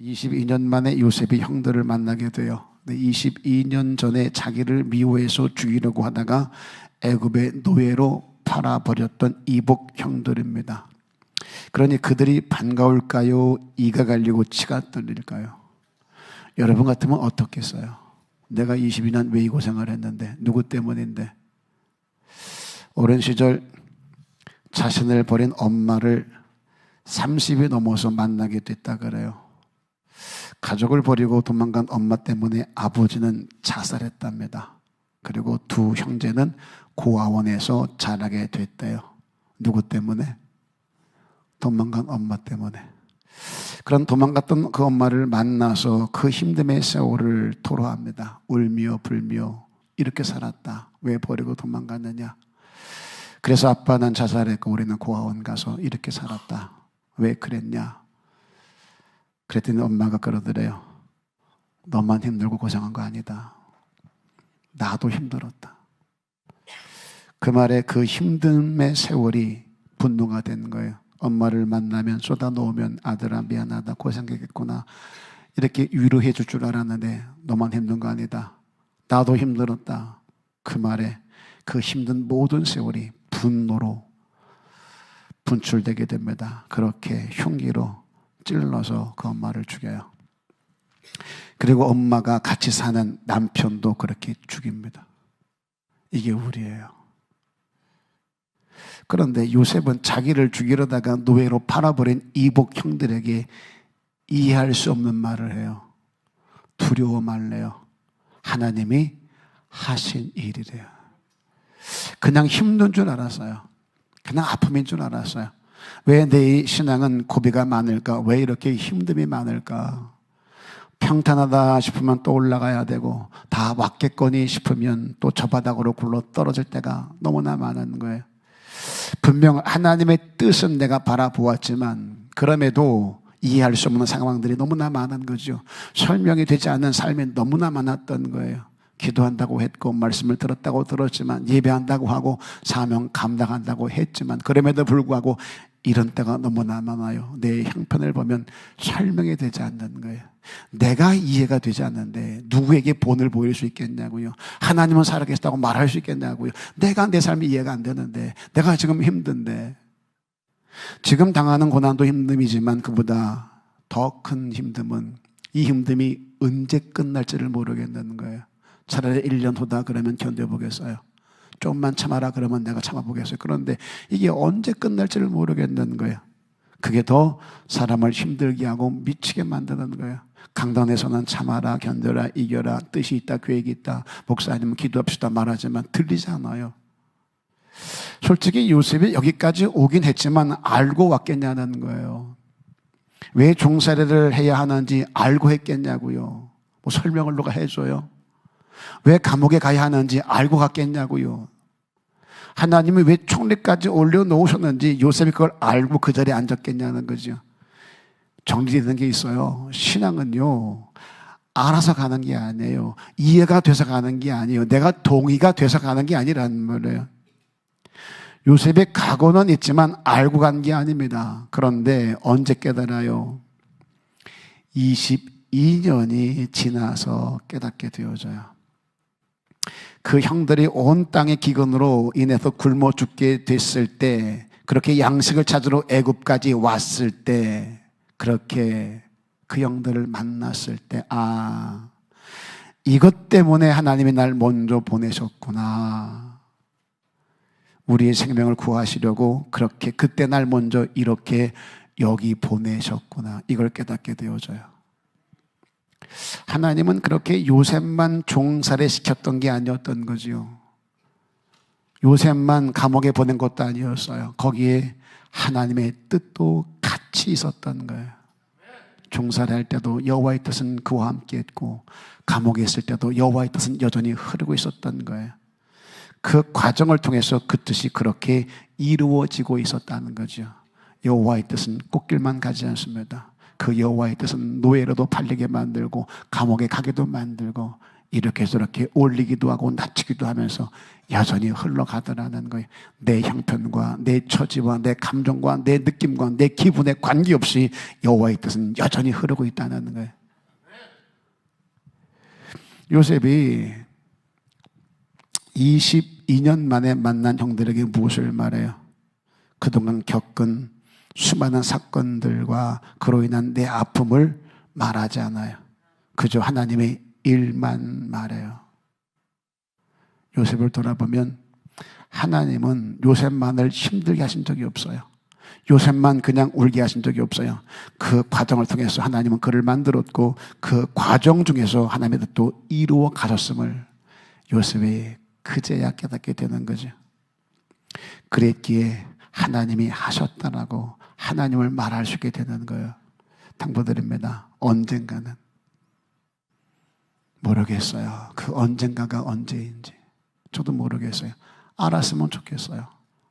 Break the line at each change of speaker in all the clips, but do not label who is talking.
22년 만에 요셉이 형들을 만나게 돼요. 22년 전에 자기를 미워해서 죽이려고 하다가 애굽의 노예로 팔아버렸던 이복 형들입니다. 그러니 그들이 반가울까요? 이가 갈리고 치가 떨릴까요? 여러분 같으면 어떻겠어요? 내가 22년 왜 이 고생을 했는데, 누구 때문인데? 오랜 시절 자신을 버린 엄마를 30이 넘어서 만나게 됐다 그래요. 가족을 버리고 도망간 엄마 때문에 아버지는 자살했답니다. 그리고 두 형제는 고아원에서 자라게 됐대요. 누구 때문에? 도망간 엄마 때문에. 그런 도망갔던 그 엄마를 만나서 그 힘듦의 세월을 토로합니다. 울며 불며 이렇게 살았다. 왜 버리고 도망갔느냐? 그래서 아빠는 자살했고 우리는 고아원 가서 이렇게 살았다. 왜 그랬냐? 그랬더니 엄마가 그러더래요. 너만 힘들고 고생한 거 아니다. 나도 힘들었다. 그 말에 그 힘듦의 세월이 분노가 된 거예요. 엄마를 만나면 쏟아놓으면 아들아 미안하다 고생했겠구나 이렇게 위로해 줄 줄 알았는데 너만 힘든 거 아니다. 나도 힘들었다. 그 말에 그 힘든 모든 세월이 분노로 분출되게 됩니다. 그렇게 흉기로 찔러서 그 엄마를 죽여요. 그리고 엄마가 같이 사는 남편도 그렇게 죽입니다. 이게 우리예요. 그런데 요셉은 자기를 죽이려다가 노예로 팔아버린 이복 형들에게 이해할 수 없는 말을 해요. 두려워 말래요. 하나님이 하신 일이래요. 그냥 힘든 줄 알았어요. 그냥 아픔인 줄 알았어요. 왜 내 신앙은 고비가 많을까? 왜 이렇게 힘듦이 많을까? 평탄하다 싶으면 또 올라가야 되고 다 왔겠거니 싶으면 또 저 바닥으로 굴러 떨어질 때가 너무나 많은 거예요. 분명 하나님의 뜻은 내가 바라보았지만 그럼에도 이해할 수 없는 상황들이 너무나 많은 거죠. 설명이 되지 않는 삶이 너무나 많았던 거예요. 기도한다고 했고 말씀을 들었다고 들었지만 예배한다고 하고 사명 감당한다고 했지만 그럼에도 불구하고 이런 때가 너무나 많아요. 내 형편을 보면 설명이 되지 않는 거예요. 내가 이해가 되지 않는데 누구에게 본을 보일 수 있겠냐고요. 하나님은 살아계시다고 말할 수 있겠냐고요. 내가 내 삶이 이해가 안 되는데 내가 지금 힘든데 지금 당하는 고난도 힘듦이지만 그보다 더 큰 힘듦은 이 힘듦이 언제 끝날지를 모르겠는 거예요. 차라리 1년 후다 그러면 견뎌보겠어요. 조금만 참아라 그러면 내가 참아보겠어요. 그런데 이게 언제 끝날지를 모르겠는 거예요. 그게 더 사람을 힘들게 하고 미치게 만드는 거예요. 강단에서는 참아라, 견뎌라, 이겨라, 뜻이 있다, 계획이 있다, 목사님 기도합시다 말하지만 들리지 않아요. 솔직히 요셉이 여기까지 오긴 했지만 알고 왔겠냐는 거예요. 왜 종살이를 해야 하는지 알고 했겠냐고요. 뭐 설명을 누가 해줘요? 왜 감옥에 가야 하는지 알고 갔겠냐고요. 하나님이 왜 총리까지 올려놓으셨는지 요셉이 그걸 알고 그 자리에 앉았겠냐는 거죠. 정리되는 게 있어요. 신앙은요 알아서 가는 게 아니에요. 이해가 돼서 가는 게 아니에요. 내가 동의가 돼서 가는 게 아니라는 말이에요. 요셉의 각오는 있지만 알고 간 게 아닙니다. 그런데 언제 깨달아요? 22년이 지나서 깨닫게 되어져요. 그 형들이 온 땅의 기근으로 인해서 굶어 죽게 됐을 때, 그렇게 양식을 찾으러 애굽까지 왔을 때, 그렇게 그 형들을 만났을 때, 아, 이것 때문에 하나님이 날 먼저 보내셨구나. 우리의 생명을 구하시려고 그렇게 그때 날 먼저 이렇게 여기 보내셨구나. 이걸 깨닫게 되어져요. 하나님은 그렇게 요셉만 종살이 시켰던 게 아니었던 거지요. 요셉만 감옥에 보낸 것도 아니었어요. 거기에 하나님의 뜻도 같이 있었던 거예요. 종살이 할 때도 여호와의 뜻은 그와 함께 했고 감옥에 있을 때도 여호와의 뜻은 여전히 흐르고 있었던 거예요. 그 과정을 통해서 그 뜻이 그렇게 이루어지고 있었다는 거죠. 여호와의 뜻은 꽃길만 가지 않습니다. 그 여호와의 뜻은 노예로도 팔리게 만들고 감옥에 가게도 만들고 이렇게 저렇게 올리기도 하고 낮추기도 하면서 여전히 흘러가더라는 거예요. 내 형편과 내 처지와 내 감정과 내 느낌과 내 기분에 관계없이 여호와의 뜻은 여전히 흐르고 있다는 거예요. 요셉이 22년 만에 만난 형들에게 무엇을 말해요? 그동안 겪은 수많은 사건들과 그로 인한 내 아픔을 말하지 않아요. 그저 하나님의 일만 말해요. 요셉을 돌아보면 하나님은 요셉만을 힘들게 하신 적이 없어요. 요셉만 그냥 울게 하신 적이 없어요. 그 과정을 통해서 하나님은 그를 만들었고 그 과정 중에서 하나님의 뜻도 이루어 가셨음을 요셉이 그제야 깨닫게 되는 거죠. 그랬기에 하나님이 하셨다라고 하나님을 말할 수 있게 되는 거예요. 당부드립니다. 언젠가는 모르겠어요. 그 언젠가가 언제인지 저도 모르겠어요. 알았으면 좋겠어요.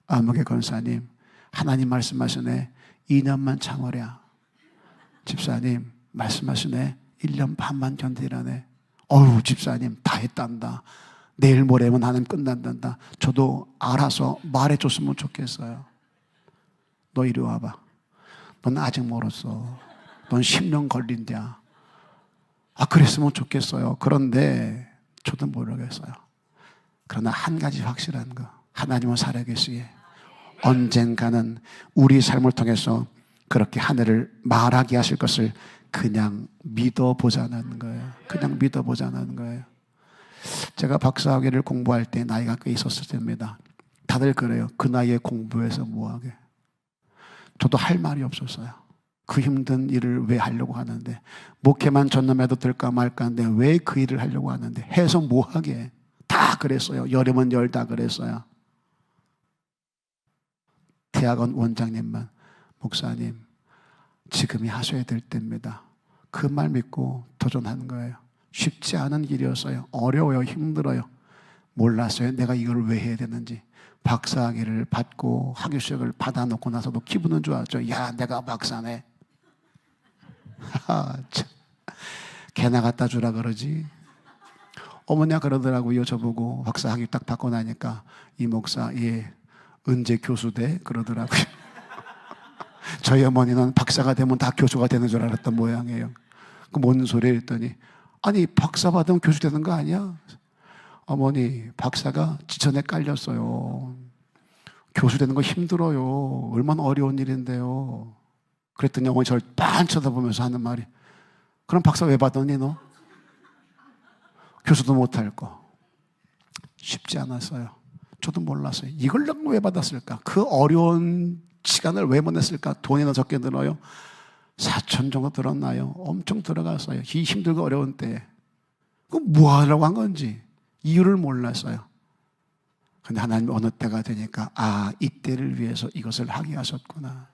아무개 권사님, 하나님 말씀하시네 2년만 참으랴. 집사님 말씀하시네 1년 반만 견디라네. 어휴 집사님 다 했단다. 내일 모레면 하나님 끝난단다. 저도 알아서 말해줬으면 좋겠어요. 너 이리 와봐. 넌 아직 멀었어. 넌 10년 걸린다. 그랬으면 좋겠어요. 그런데 저도 모르겠어요. 그러나 한 가지 확실한 거, 하나님은 살아계시기에 언젠가는 우리 삶을 통해서 그렇게 하늘을 말하게 하실 것을 그냥 믿어보자는 거예요. 그냥 믿어보자는 거예요. 제가 박사학위를 공부할 때 나이가 꽤 있었을 때입니다. 다들 그래요. 그 나이에 공부해서 뭐하게. 저도 할 말이 없었어요. 그 힘든 일을 왜 하려고 하는데, 목회만 전념해도 될까 말까 하는데 왜 그 일을 하려고 하는데, 해서 뭐하게. 다 그랬어요. 여름은 열 다 그랬어요. 대학원 원장님만, 목사님 지금이 하셔야 될 때입니다. 그 말 믿고 도전하는 거예요. 쉽지 않은 길이었어요. 어려워요. 힘들어요. 몰랐어요. 내가 이걸 왜 해야 되는지. 박사학위를 받고 학위식을 받아놓고 나서도 기분은 좋았죠. 야, 내가 박사네. 개나 갖다 주라 그러지. 어머니가 그러더라고요. 저보고 박사학위 딱 받고 나니까 이 목사, 예, 언제 교수 돼? 그러더라고요. 저희 어머니는 박사가 되면 다 교수가 되는 줄 알았던 모양이에요. 그 뭔 소리 했더니, 아니 박사 받으면 교수 되는 거 아니야? 어머니 박사가 지천에 깔렸어요. 교수 되는 거 힘들어요. 얼마나 어려운 일인데요. 그랬더니 어머니 저를 빤 쳐다보면서 하는 말이, 그럼 박사 왜 받았니 너? 교수도 못할 거. 쉽지 않았어요. 저도 몰랐어요. 이걸 왜 받았을까? 그 어려운 시간을 왜 보냈을까? 돈이나 적게 들어요? 4천 정도 들었나요? 엄청 들어갔어요. 이 힘들고 어려운 때에. 그럼 뭐 하려고 한 건지 이유를 몰랐어요. 근데 하나님이 어느 때가 되니까 이때를 위해서 이것을 하게 하셨구나.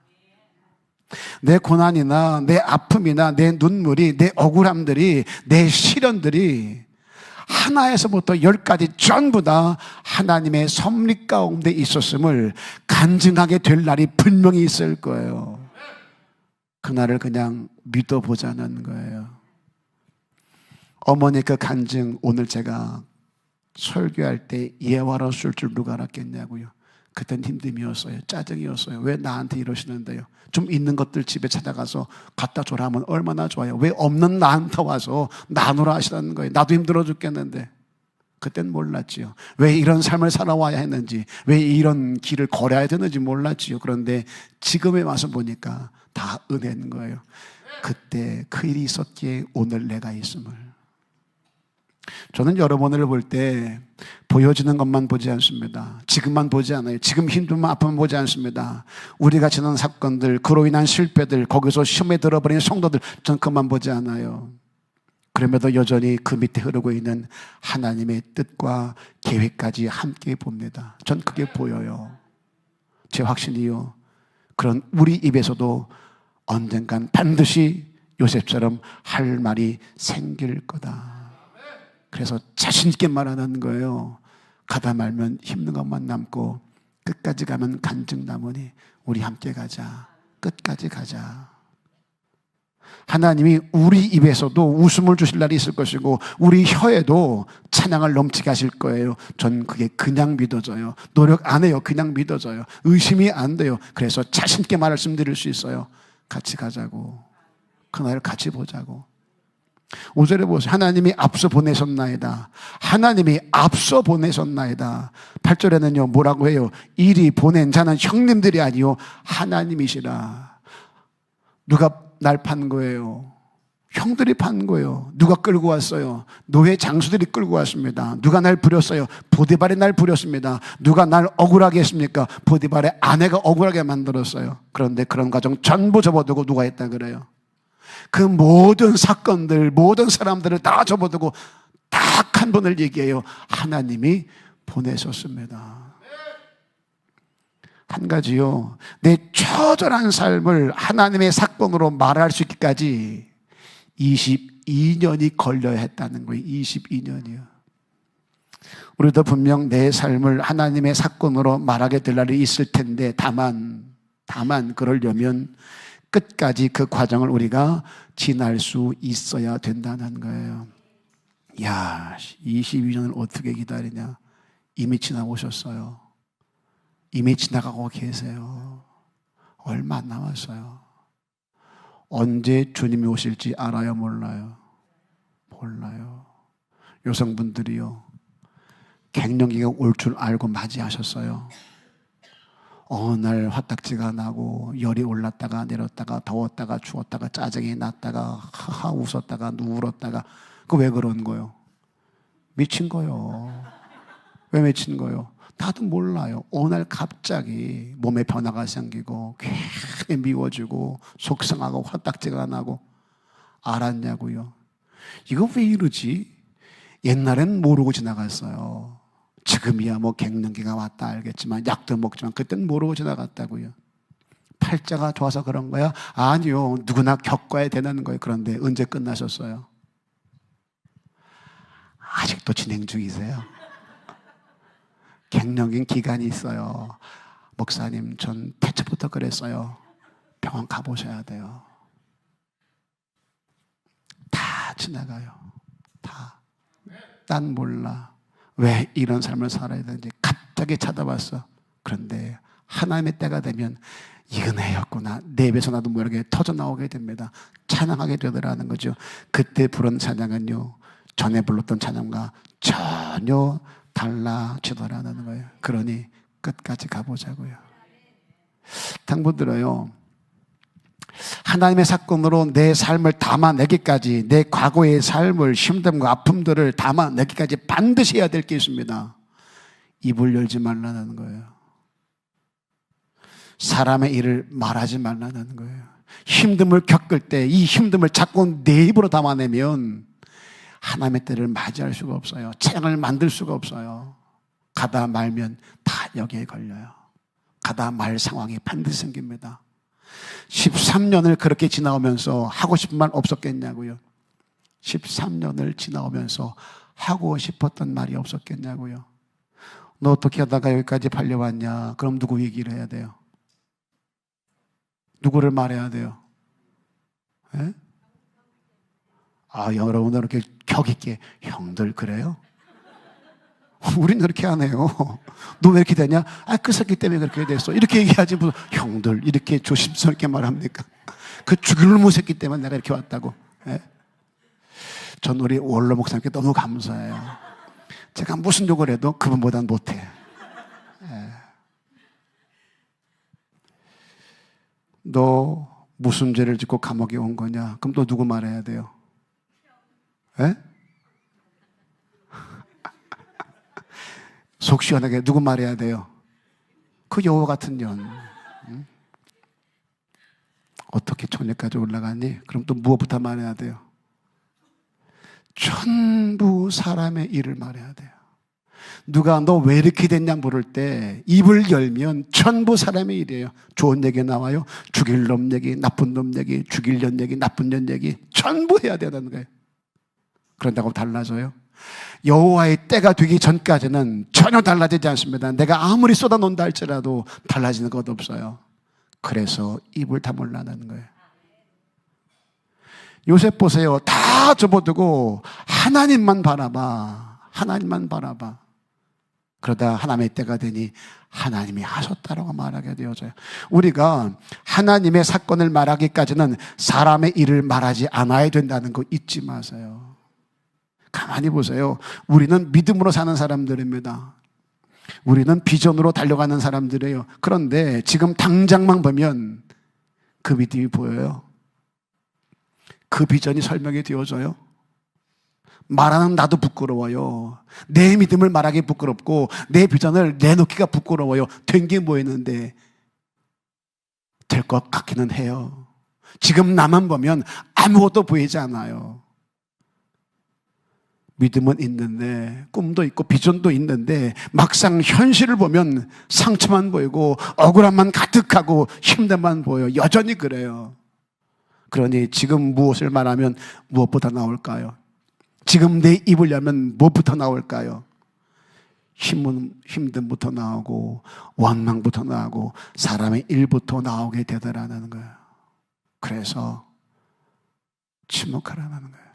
내 고난이나 내 아픔이나 내 눈물이, 내 억울함들이, 내 시련들이 하나에서부터 10까지 전부 다 하나님의 섭리 가운데 있었음을 간증하게 될 날이 분명히 있을 거예요. 그날을 그냥 믿어보자는 거예요. 어머니 그 간증, 오늘 제가 설교할 때 예화로 쓸 줄 누가 알았겠냐고요. 그땐 힘듦이었어요. 짜증이었어요. 왜 나한테 이러시는데요? 좀 있는 것들 집에 찾아가서 갖다 줘라 하면 얼마나 좋아요. 왜 없는 나한테 와서 나누라 하시라는 거예요. 나도 힘들어 죽겠는데. 그땐 몰랐지요. 왜 이런 삶을 살아와야 했는지, 왜 이런 길을 걸어야 되는지 몰랐지요. 그런데 지금에 와서 보니까 다 은혜인 거예요. 그때 그 일이 있었기에 오늘 내가 있음을. 저는 여러분을 볼 때 보여지는 것만 보지 않습니다. 지금만 보지 않아요. 지금 힘들면 아픔만 보지 않습니다. 우리가 지난 사건들, 그로 인한 실패들, 거기서 시험에 들어버린 성도들, 전 그만 보지 않아요. 그럼에도 여전히 그 밑에 흐르고 있는 하나님의 뜻과 계획까지 함께 봅니다. 전 그게 보여요. 제 확신이요. 그런 우리 입에서도 언젠간 반드시 요셉처럼 할 말이 생길 거다. 그래서 자신 있게 말하는 거예요. 가다 말면 힘든 것만 남고 끝까지 가면 간증 남으니 우리 함께 가자. 끝까지 가자. 하나님이 우리 입에서도 웃음을 주실 날이 있을 것이고 우리 혀에도 찬양을 넘치게 하실 거예요. 전 그게 그냥 믿어져요. 노력 안 해요. 그냥 믿어져요. 의심이 안 돼요. 그래서 자신 있게 말씀드릴 수 있어요. 같이 가자고. 그날을 같이 보자고. 5절에 보세요. 하나님이 앞서 보내셨나이다. 하나님이 앞서 보내셨나이다. 8절에는요 뭐라고 해요? 이리 보낸 자는 형님들이 아니요 하나님이시라. 누가 날 판 거예요? 형들이 판 거예요. 누가 끌고 왔어요? 노예 장수들이 끌고 왔습니다. 누가 날 부렸어요? 보디발이 날 부렸습니다. 누가 날 억울하게 했습니까? 보디발의 아내가 억울하게 만들었어요. 그런데 그런 과정 전부 접어두고 누가 했다 그래요? 그 모든 사건들, 모든 사람들을 다 접어두고 딱 한 분을 얘기해요. 하나님이 보내셨습니다. 한 가지요, 내 처절한 삶을 하나님의 사건으로 말할 수 있기까지 22년이 걸려야 했다는 거예요. 22년이요. 우리도 분명 내 삶을 하나님의 사건으로 말하게 될 날이 있을 텐데 다만 그러려면 끝까지 그 과정을 우리가 지날 수 있어야 된다는 거예요. 야, 22년을 어떻게 기다리냐. 이미 지나오셨어요. 이미 지나가고 계세요. 얼마 안 남았어요. 언제 주님이 오실지 알아요? 몰라요? 몰라요. 여성분들이요, 갱년기가 올 줄 알고 맞이하셨어요. 어느 날 화딱지가 나고 열이 올랐다가 내렸다가 더웠다가 추웠다가 짜증이 났다가 하하 웃었다가 울었다가. 그 왜 그런 거요? 미친 거요. 왜 미친 거요? 나도 몰라요. 어느 날 갑자기 몸에 변화가 생기고 괜히 미워지고 속상하고 화딱지가 나고. 알았냐고요? 이거 왜 이러지? 옛날엔 모르고 지나갔어요. 지금이야 뭐 갱년기가 왔다 알겠지만 약도 먹지만 그땐 모르고 지나갔다고요. 팔자가 좋아서 그런 거야? 아니요. 누구나 겪어야 되는 거예요. 그런데 언제 끝나셨어요? 아직도 진행 중이세요? 갱년기 기간이 있어요. 목사님, 전 태초부터 그랬어요. 병원 가보셔야 돼요. 다 지나가요. 다. 난 몰라. 왜 이런 삶을 살아야 되는지 갑자기 찾아봤어. 그런데 하나님의 때가 되면 이 은혜였구나. 내 입에서 나도 모르게 터져 나오게 됩니다. 찬양하게 되더라는 거죠. 그때 부른 찬양은요, 전에 불렀던 찬양과 전혀 달라지더라는 거예요. 그러니 끝까지 가보자고요. 당분들어요, 하나님의 사건으로 내 삶을 담아내기까지, 내 과거의 삶을, 힘듦과 아픔들을 담아내기까지 반드시 해야 될 게 있습니다. 입을 열지 말라는 거예요. 사람의 일을 말하지 말라는 거예요. 힘듦을 겪을 때 이 힘듦을 자꾸 내 입으로 담아내면 하나님의 때를 맞이할 수가 없어요. 재앙을 만들 수가 없어요. 가다 말면 다 여기에 걸려요. 가다 말 상황이 반드시 생깁니다. 13년을 그렇게 지나오면서 하고 싶은 말 없었겠냐고요. 13년을 지나오면서 하고 싶었던 말이 없었겠냐고요. 너 어떻게 하다가 여기까지 팔려왔냐? 그럼 누구 얘기를 해야 돼요? 누구를 말해야 돼요? 예? 아, 여러분들 이렇게 격 있게 형들 그래요? 우리는 그렇게 안 해요. 너 왜 이렇게 되냐? 아, 그 새끼 때문에 그렇게 됐어. 이렇게 얘기하지 무슨 형들 이렇게 조심스럽게 말합니까? 그 죽일 놈의 새끼 때문에 내가 이렇게 왔다고. 예? 전 우리 원로 목사님께 너무 감사해요. 제가 무슨 욕을 해도 그분보단 못해. 예. 너 무슨 죄를 짓고 감옥에 온 거냐? 그럼 또 누구 말해야 돼요? 예? 속 시원하게 누구 말해야 돼요? 그 여호 같은 년. 응? 어떻게 천년까지 올라가니? 그럼 또 무엇부터 말해야 돼요? 전부 사람의 일을 말해야 돼요. 누가 너 왜 이렇게 됐냐 물을 때 입을 열면 전부 사람의 일이에요. 좋은 얘기 나와요. 죽일 놈 얘기, 나쁜 놈 얘기, 죽일 년 얘기, 나쁜 년 얘기 전부 해야 되는 거예요. 그런다고 달라져요? 여호와의 때가 되기 전까지는 전혀 달라지지 않습니다. 내가 아무리 쏟아놓는다 할지라도 달라지는 것 없어요. 그래서 입을 다물라는 거예요. 요셉 보세요. 다 접어두고 하나님만 바라봐. 하나님만 바라봐. 그러다 하나님의 때가 되니 하나님이 하셨다라고 말하게 되어져요. 우리가 하나님의 사건을 말하기까지는 사람의 일을 말하지 않아야 된다는 거 잊지 마세요. 가만히 보세요. 우리는 믿음으로 사는 사람들입니다. 우리는 비전으로 달려가는 사람들이에요. 그런데 지금 당장만 보면 그 믿음이 보여요. 그 비전이 설명이 되어져요. 말하는 나도 부끄러워요. 내 믿음을 말하기 부끄럽고 내 비전을 내놓기가 부끄러워요. 된 게 뭐 있는데 될 것 같기는 해요. 지금 나만 보면 아무것도 보이지 않아요. 믿음은 있는데 꿈도 있고 비전도 있는데 막상 현실을 보면 상처만 보이고 억울함만 가득하고 힘듦만 보여요. 여전히 그래요. 그러니 지금 무엇을 말하면 무엇보다 나올까요? 지금 내 입을 열면 무엇부터 나올까요? 힘듦부터 나오고 원망부터 나오고 사람의 일부터 나오게 되더라는 거예요. 그래서 침묵하라는 거예요.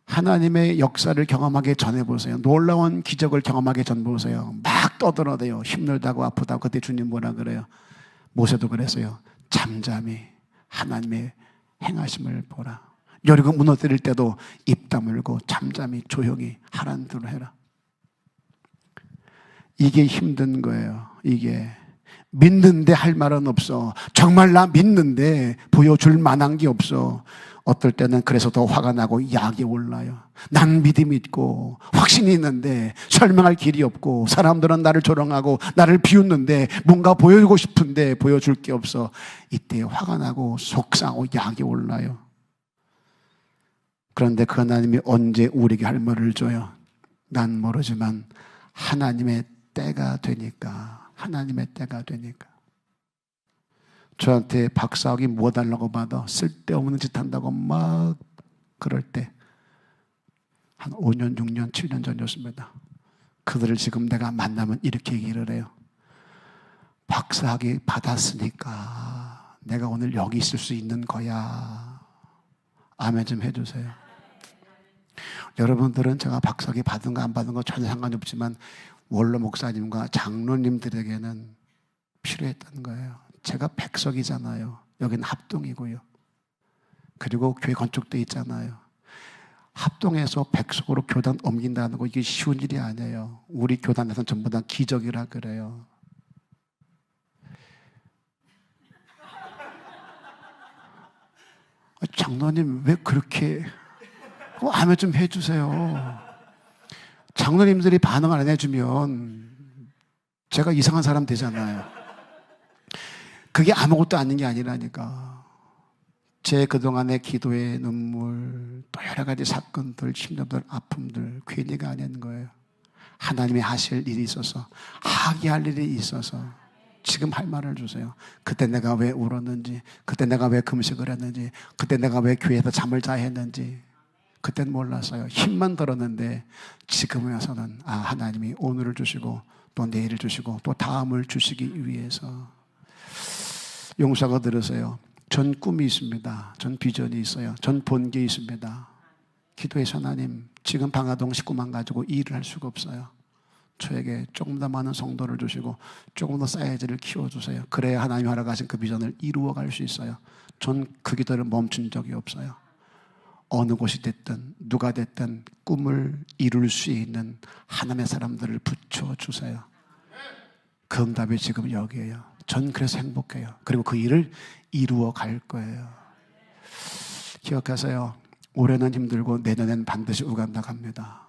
하나님의 역사를 경험하기 전에 보세요. 놀라운 기적을 경험하기 전 보세요. 막 떠들어대요. 힘들다고 아프다고. 그때 주님 뭐라 그래요? 모세도 그랬어요. 잠잠히 하나님의 행하심을 보라. 여리고 무너뜨릴 때도 입 다물고 잠잠히 조용히 하라는 대로 해라. 이게 힘든 거예요. 이게 믿는데 할 말은 없어. 정말 나 믿는데 보여줄 만한 게 없어. 어떨 때는 그래서 더 화가 나고 약이 올라요. 난 믿음이 있고 확신이 있는데 설명할 길이 없고 사람들은 나를 조롱하고 나를 비웃는데 뭔가 보여주고 싶은데 보여줄 게 없어. 이때 화가 나고 속상하고 약이 올라요. 그런데 그 하나님이 언제 우리에게 할 말을 줘요? 난 모르지만 하나님의 때가 되니까. 하나님의 때가 되니까. 저한테 박사학위 뭐 달라고 받아 쓸데없는 짓 한다고 막 그럴 때 한 5년, 6년, 7년 전이었습니다. 그들을 지금 내가 만나면 이렇게 얘기를 해요. 박사학위 받았으니까 내가 오늘 여기 있을 수 있는 거야. 아멘 좀 해주세요. 여러분들은 제가 박사학위 받은 거 안 받은 거 전혀 상관이 없지만 원로 목사님과 장로님들에게는 필요했다는 거예요. 제가 백석이잖아요. 여기는 합동이고요. 그리고 교회 건축도 있잖아요. 합동해서 백석으로 교단 옮긴다는 거 이게 쉬운 일이 아니에요. 우리 교단에서는 전부 다 기적이라 그래요. 장로님 왜 그렇게 아멘 좀 해주세요. 장로님들이 반응을 안 해주면 제가 이상한 사람 되잖아요. 그게 아무것도 아닌 게 아니라니까. 제 그동안의 기도의 눈물, 또 여러 가지 사건들, 힘듦들, 아픔들 괜히가 아닌 거예요. 하나님이 하실 일이 있어서, 하게 할 일이 있어서 지금 할 말을 주세요. 그때 내가 왜 울었는지, 그때 내가 왜 금식을 했는지, 그때 내가 왜 교회에서 잠을 자야 했는지 그땐 몰랐어요. 힘만 들었는데 지금 와서는 하나님이 오늘을 주시고 또 내일을 주시고 또 다음을 주시기 위해서. 용사가 들으세요. 전 꿈이 있습니다. 전 비전이 있어요. 전 본 게 있습니다. 기도해서 하나님 지금 방화동 식구만 가지고 일을 할 수가 없어요. 저에게 조금 더 많은 성도를 주시고 조금 더 사이즈를 키워주세요. 그래야 하나님이 허락하신 그 비전을 이루어갈 수 있어요. 전 그 기도를 멈춘 적이 없어요. 어느 곳이 됐든 누가 됐든 꿈을 이룰 수 있는 하나님의 사람들을 붙여주세요. 그 응답이 지금 여기에요. 전 그래서 행복해요. 그리고 그 일을 이루어 갈 거예요. 기억하세요. 올해는 힘들고 내년엔 반드시 우간다 갑니다.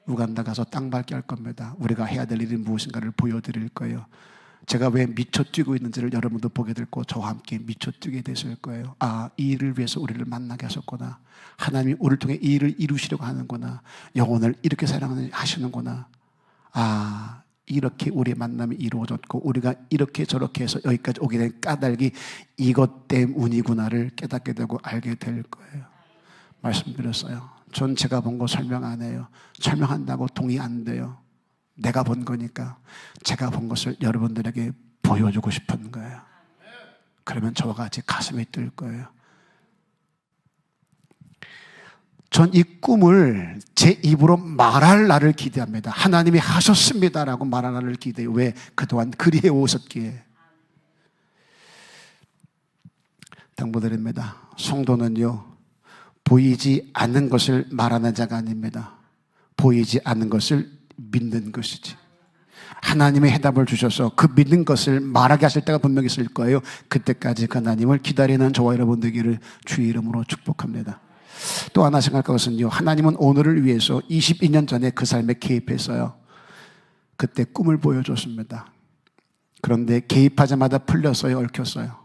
우간다 가서 땅 밟게 할 겁니다. 우리가 해야 될 일이 무엇인가를 보여드릴 거예요. 제가 왜 미쳐 뛰고 있는지를 여러분도 보게 될 거고 저와 함께 미쳐 뛰게 되실 거예요. 이 일을 위해서 우리를 만나게 하셨구나. 하나님이 우리를 통해 이 일을 이루시려고 하는구나. 영혼을 이렇게 사랑하시는구나. 이렇게 우리의 만남이 이루어졌고 우리가 이렇게 저렇게 해서 여기까지 오게 된 까닭이 이것 때문이구나를 깨닫게 되고 알게 될 거예요. 말씀드렸어요. 전 제가 본 거 설명 안 해요. 설명한다고 동의 안 돼요. 내가 본 거니까 제가 본 것을 여러분들에게 보여주고 싶은 거예요. 그러면 저와 같이 가슴이 뜰 거예요. 전 이 꿈을 제 입으로 말할 날을 기대합니다. 하나님이 하셨습니다라고 말할 날을 기대해요. 왜? 그동안 그리해 오셨기에. 당부드립니다. 성도는요, 보이지 않는 것을 말하는 자가 아닙니다. 보이지 않는 것을 믿는 것이지. 하나님의 해답을 주셔서 그 믿는 것을 말하게 하실 때가 분명히 있을 거예요. 그때까지 그 하나님을 기다리는 저와 여러분 되기를 주의 이름으로 축복합니다. 또 하나 생각할 것은요, 하나님은 오늘을 위해서 22년 전에 그 삶에 개입했어요. 그때 꿈을 보여줬습니다. 그런데 개입하자마자 풀렸어요, 얽혔어요?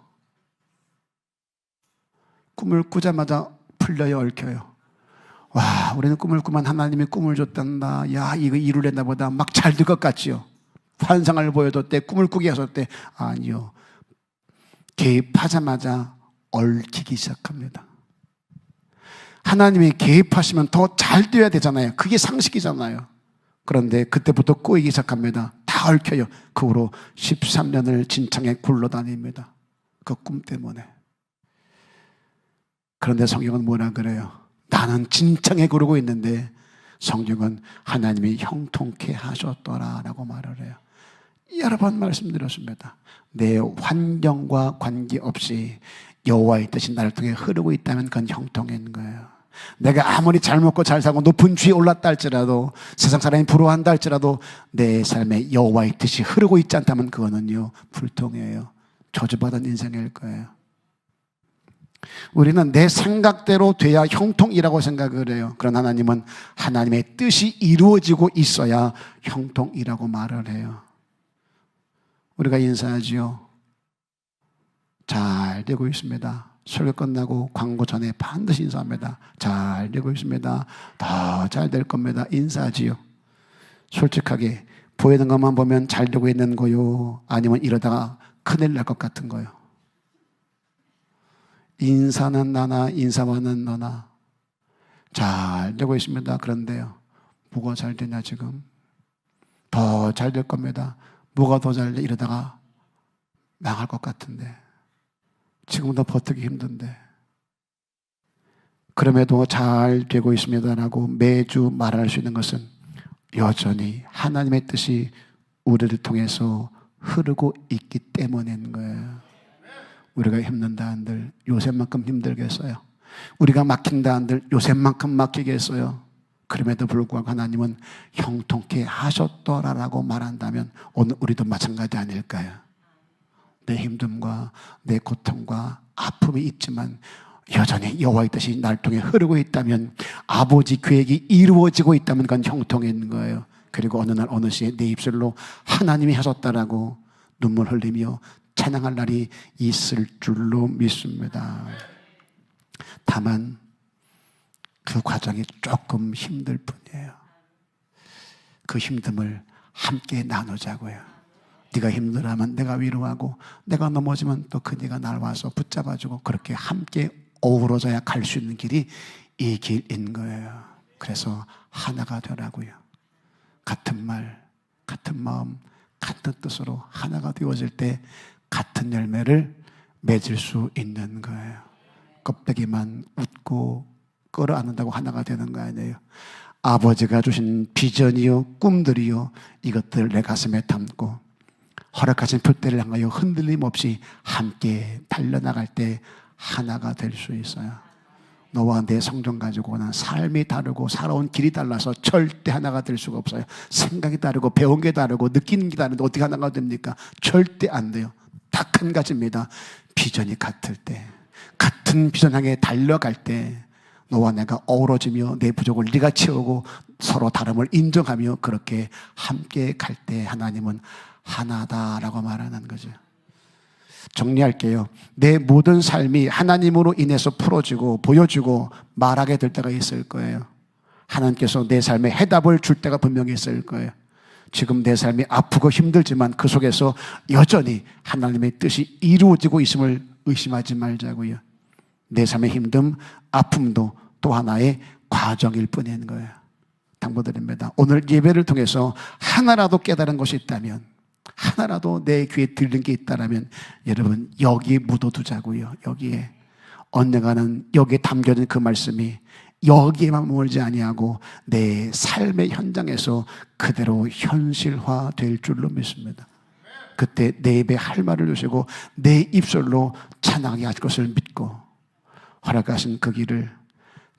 꿈을 꾸자마자 풀려요, 얽혀요? 와, 우리는 꿈을 꾸면 하나님이 꿈을 줬단다. 야, 이거 이루려나 보다. 막 잘 될 것 같지요? 환상을 보여줬대, 꿈을 꾸게 하셨대. 아니요. 개입하자마자 얽히기 시작합니다. 하나님이 개입하시면 더 잘 되어야 되잖아요. 그게 상식이잖아요. 그런데 그때부터 꼬이기 시작합니다. 다 얽혀요. 그 후로 13년을 진창에 굴러다닙니다. 그 꿈 때문에. 그런데 성경은 뭐라 그래요? 나는 진창에 구르고 있는데 성경은 하나님이 형통케 하셨더라라고 말을 해요. 여러 번 말씀드렸습니다. 내 환경과 관계없이 여호와의 뜻이 나를 통해 흐르고 있다면 그건 형통인 거예요. 내가 아무리 잘 먹고 잘 살고 높은 주위에 올랐다 할지라도, 세상 사람이 부러워한다 할지라도 내 삶에 여호와의 뜻이 흐르고 있지 않다면 그거는요, 불통이에요. 저주받은 인생일 거예요. 우리는 내 생각대로 돼야 형통이라고 생각을 해요. 그러나 하나님은 하나님의 뜻이 이루어지고 있어야 형통이라고 말을 해요. 우리가 인사하지요. 잘 되고 있습니다. 설교 끝나고 광고 전에 반드시 인사합니다. 잘 되고 있습니다. 더 잘 될 겁니다. 인사하지요. 솔직하게 보이는 것만 보면 잘 되고 있는 거요, 아니면 이러다가 큰일 날 것 같은 거요? 인사는 나나 인사만은 너나. 잘 되고 있습니다. 그런데요, 뭐가 잘 되냐 지금? 더 잘 될 겁니다. 뭐가 더 잘 돼? 이러다가 망할 것 같은데, 지금도 버티기 힘든데. 그럼에도 잘 되고 있습니다라고 매주 말할 수 있는 것은 여전히 하나님의 뜻이 우리를 통해서 흐르고 있기 때문인 거예요. 우리가 힘든다 한들 요새만큼 힘들겠어요? 우리가 막힌다 한들 요새만큼 막히겠어요? 그럼에도 불구하고 하나님은 형통케 하셨더라라고 말한다면 오늘 우리도 마찬가지 아닐까요? 내 힘듦과 내 고통과 아픔이 있지만 여전히 여호와의 뜻이 날 통해 흐르고 있다면, 아버지 계획이 이루어지고 있다면 그건 형통인 거예요. 그리고 어느 날 어느 시에 내 입술로 하나님이 하셨다라고 눈물 흘리며 찬양할 날이 있을 줄로 믿습니다. 다만 그 과정이 조금 힘들 뿐이에요. 그 힘듦을 함께 나누자고요. 네가 힘들어하면 내가 위로하고, 내가 넘어지면 또 그 네가 날 와서 붙잡아주고, 그렇게 함께 어우러져야 갈 수 있는 길이 이 길인 거예요. 그래서 하나가 되라고요. 같은 말, 같은 마음, 같은 뜻으로 하나가 되어질 때 같은 열매를 맺을 수 있는 거예요. 껍데기만 웃고 끌어안는다고 하나가 되는 거 아니에요. 아버지가 주신 비전이요, 꿈들이요, 이것들 내 가슴에 담고 허락하신 표대를 향하여 흔들림 없이 함께 달려나갈 때 하나가 될 수 있어요. 너와 내 성정 가지고는 삶이 다르고 살아온 길이 달라서 절대 하나가 될 수가 없어요. 생각이 다르고 배운 게 다르고 느끼는 게 다른데 어떻게 하나가 됩니까? 절대 안 돼요. 딱 한 가지입니다. 비전이 같을 때, 같은 비전 향해 달려갈 때 너와 내가 어우러지며 내 부족을 네가 채우고 서로 다름을 인정하며 그렇게 함께 갈 때 하나님은 하나다라고 말하는 거죠. 정리할게요. 내 모든 삶이 하나님으로 인해서 풀어지고 보여지고 말하게 될 때가 있을 거예요. 하나님께서 내 삶에 해답을 줄 때가 분명히 있을 거예요. 지금 내 삶이 아프고 힘들지만 그 속에서 여전히 하나님의 뜻이 이루어지고 있음을 의심하지 말자고요. 내 삶의 힘듦, 아픔도 또 하나의 과정일 뿐인 거예요. 당부드립니다. 오늘 예배를 통해서 하나라도 깨달은 것이 있다면, 하나라도 내 귀에 들린 게 있다면 여러분 여기에 묻어두자고요. 여기에 언젠가는 여기에 담겨진 그 말씀이 여기에만 머물지 아니하고 내 삶의 현장에서 그대로 현실화 될 줄로 믿습니다. 그때 내 입에 할 말을 주시고 내 입술로 찬양하게 하실 것을 믿고 허락하신 그 길을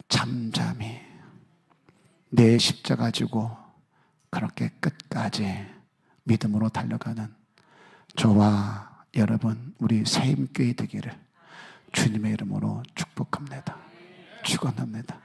잠잠히 내 십자가 지고 그렇게 끝까지 믿음으로 달려가는 저와 여러분 우리 새힘교회 되기를 주님의 이름으로 축복합니다. 축원합니다.